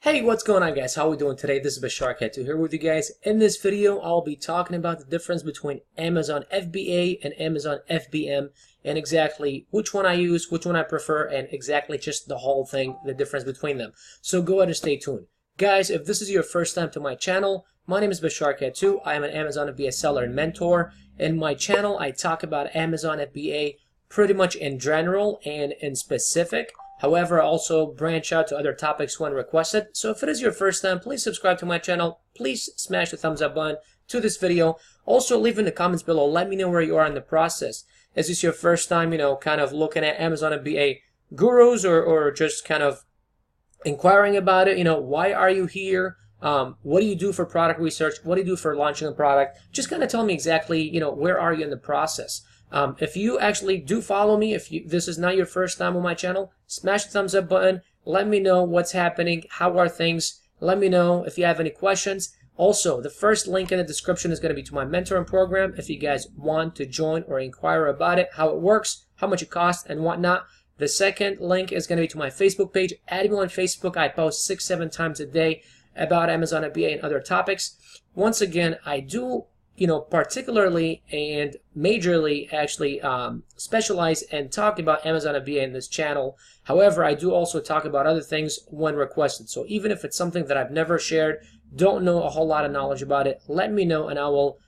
Hey, what's going on, guys? How are we doing today? This is Basharcat2 here with you guys. In this video, I'll be talking about the difference between Amazon FBA and Amazon FBM and exactly which one I use, which one I prefer, and exactly just the whole thing, the difference between them. So go ahead and stay tuned. Guys, if this is your first time to my channel, my name is Basharcat2. I am an Amazon FBA seller and mentor. In my channel, I talk about Amazon FBA pretty much in general and in specific. However, I also branch out to other topics when requested. So if it is your first time, please subscribe to my channel. Please smash the thumbs up button to this video. Also, leave in the comments below. Let me know where you are in the process. Is this your first time, kind of looking at Amazon FBA gurus or just kind of inquiring about it? Why are you here? What do you do for product research? What do you do for launching a product? Just kind of tell me exactly, where are you in the process? If you actually do follow me, if this is not your first time on my channel, smash the thumbs up button. Let me know what's happening. How are things? Let me know if you have any questions. Also, the first link in the description is going to be to my mentoring program if you guys want to join or inquire about it, how it works, how much it costs, and whatnot. The second link is going to be to my Facebook page. Add me on Facebook. I post 6-7 times a day about Amazon FBA and other topics. Once again, I do particularly and majorly actually specialize and talk about Amazon FBA in this channel. However, I do also talk about other things when requested. So even if it's something that I've never shared, don't know a whole lot of knowledge about it, let me know and I will,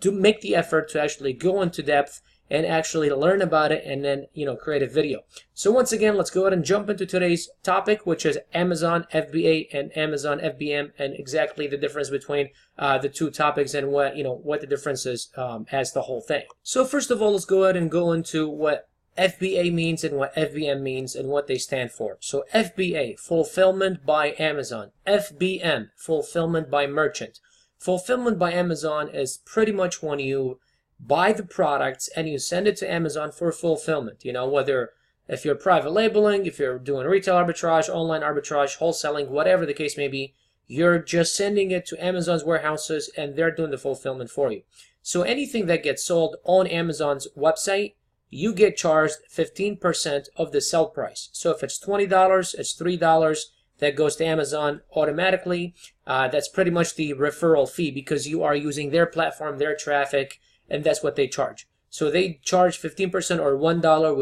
make the effort to actually go into depth and actually learn about it and then, create a video. So once again, let's go ahead and jump into today's topic, which is Amazon FBA and Amazon FBM and exactly the difference between the two topics and what the difference is as the whole thing. So first of all, let's go ahead and go into what FBA means and what FBM means and what they stand for. So FBA, Fulfillment by Amazon. FBM, Fulfillment by Merchant. Fulfillment by Amazon is pretty much when you buy the products and you send it to Amazon for fulfillment. Whether if you're private labeling, if you're doing retail arbitrage, online arbitrage, wholesaling, whatever the case may be, you're just sending it to Amazon's warehouses and they're doing the fulfillment for you. So anything that gets sold on Amazon's website, you get charged 15% of the sell price. So if it's $20, it's $3 that goes to Amazon automatically. That's pretty much the referral fee because you are using their platform, their traffic, and that's what they charge. So they charge 15% or $1,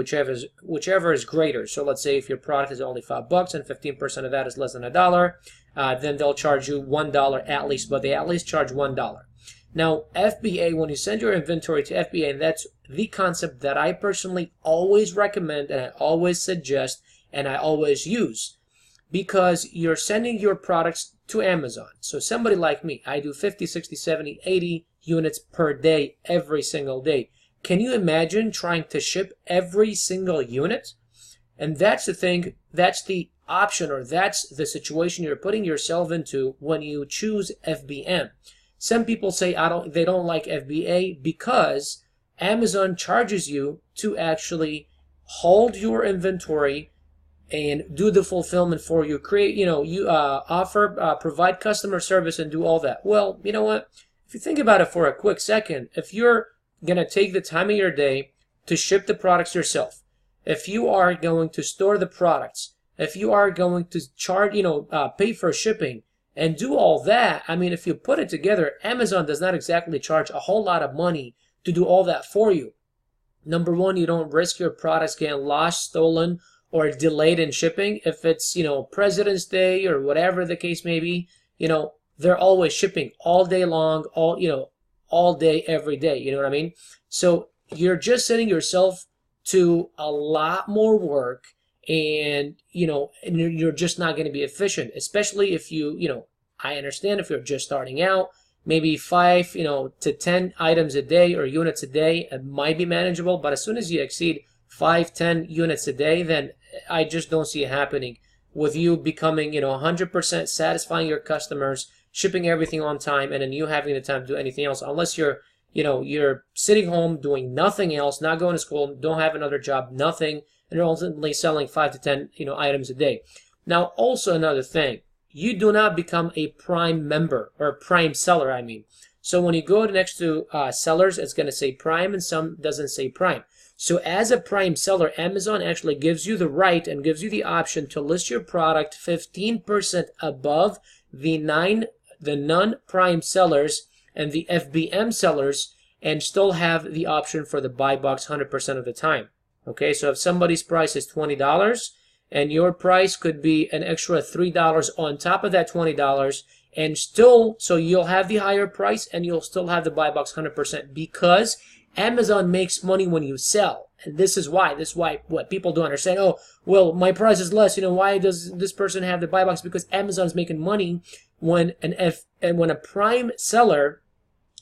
whichever is greater. So let's say if your product is only $5 and 15% of that is less than $1, then they'll charge you $1 at least, but they at least charge $1. Now, FBA, when you send your inventory to FBA, and that's the concept that I personally always recommend and I always suggest and I always use, because you're sending your products to Amazon. So somebody like me, I do 50, 60, 70, 80 units per day every single day. Can you imagine trying to ship every single unit? And that's the thing, that's the option, or that's the situation you're putting yourself into when you choose FBM. Some people say they don't like FBA because Amazon charges you to actually hold your inventory and do the fulfillment for you, provide customer service and do all that. Well, you know what? If you think about it for a quick second, if you're going to take the time of your day to ship the products yourself, if you are going to store the products, if you are going to charge, pay for shipping and do all that, I mean, if you put it together, Amazon does not exactly charge a whole lot of money to do all that for you. Number one, you don't risk your products getting lost, stolen, or delayed in shipping. If it's, President's Day or whatever the case may be, they're always shipping all day long, all day, every day. You know what I mean? So you're just setting yourself to a lot more work and you're just not going to be efficient, especially if I understand if you're just starting out, maybe 5, to 10 items a day or units a day, it might be manageable. But as soon as you exceed 5, 10 units a day, then I just don't see it happening with you becoming, 100% satisfying your customers, shipping everything on time, and then you having the time to do anything else, unless you're sitting home doing nothing else, not going to school, don't have another job, nothing, and you're ultimately selling 5 to 10, items a day. Now, also another thing, you do not become a Prime member or a Prime seller, I mean. So when you go next to sellers, it's going to say Prime and some doesn't say Prime. So as a prime seller, Amazon actually gives you the right and gives you the option to list your product 15% above the non-prime sellers and the FBM sellers, and still have the option for the buy box 100% of the time. Okay, so if somebody's price is $20 and your price could be an extra $3 on top of that $20, and still, so you'll have the higher price and you'll still have the buy box 100%, because Amazon makes money when you sell. And this is why what people don't understand. Oh, well, my price is less. Why does this person have the buy box? Because Amazon's making money when when a prime seller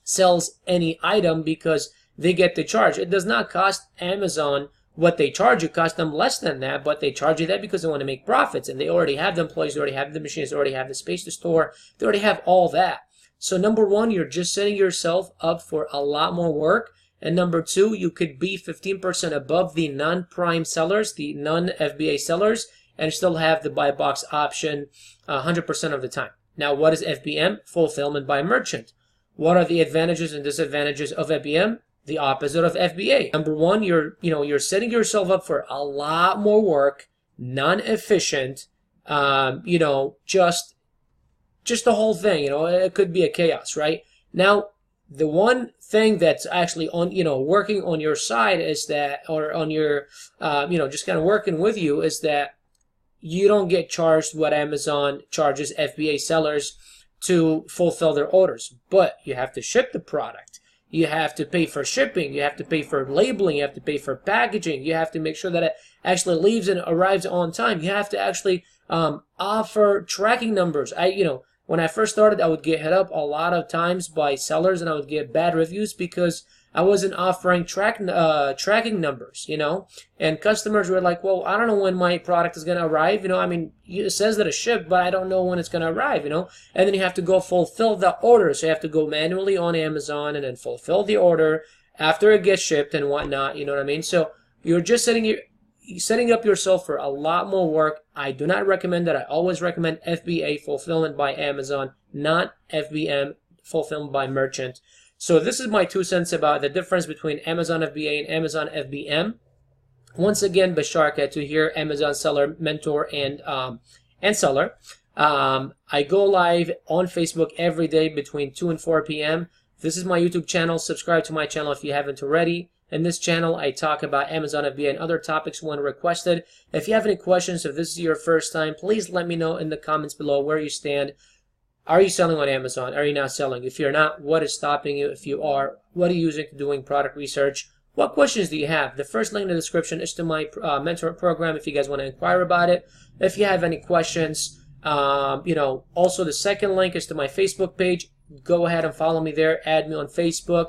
sells any item, because they get the charge. It does not cost Amazon what they charge. It costs them less than that, but they charge you that because they want to make profits, and they already have the employees, they already have the machines, they already have the space to store, they already have all that. So number one, you're just setting yourself up for a lot more work. And number two, you could be 15% above the non-prime sellers, the non-FBA sellers, and still have the buy box option 100% of the time. Now, what is FBM? Fulfillment by merchant. What are the advantages and disadvantages of FBM? The opposite of FBA. Number one, you're setting yourself up for a lot more work, non-efficient, just the whole thing. It could be a chaos, right? Now, the one thing that's actually on, working on your side is that, or on your, just kind of working with you, is that you don't get charged what Amazon charges FBA sellers to fulfill their orders. But you have to ship the product. You have to pay for shipping. You have to pay for labeling. You have to pay for packaging. You have to make sure that it actually leaves and arrives on time. You have to actually offer tracking numbers. When I first started, I would get hit up a lot of times by sellers, and I would get bad reviews because I wasn't offering tracking numbers, and customers were like, well, I don't know when my product is going to arrive, it says that it's shipped, but I don't know when it's going to arrive, and then you have to go fulfill the order. So you have to go manually on Amazon and then fulfill the order after it gets shipped and whatnot, you know what I mean? So you're just setting up yourself for a lot more work. I do not recommend that. I always recommend FBA, fulfillment by Amazon, not FBM, fulfillment by merchant. So this is my 2 cents about the difference between Amazon FBA and Amazon FBM. Once again, Bashar Katu here, Amazon seller, mentor, and seller. I go live on Facebook every day between 2 and 4 p.m. This is my YouTube channel. Subscribe to my channel if you haven't already. In this channel, I talk about Amazon FBA and other topics when requested. If you have any questions, if this is your first time, please let me know in the comments below where you stand. Are you selling on Amazon? Are you not selling? If you're not, what is stopping you? If you are, what are you using to doing product research? What questions do you have? The first link in the description is to my mentor program if you guys want to inquire about it. If you have any questions, also the second link is to my Facebook page. Go ahead and follow me there. Add me on Facebook.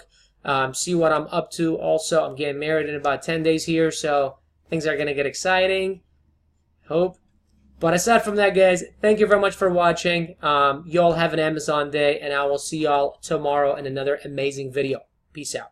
See what I'm up to. Also, I'm getting married in about 10 days here, so things are going to get exciting. Hope. But aside from that, guys, thank you very much for watching. Y'all have an Amazon day, and I will see y'all tomorrow in another amazing video. Peace out.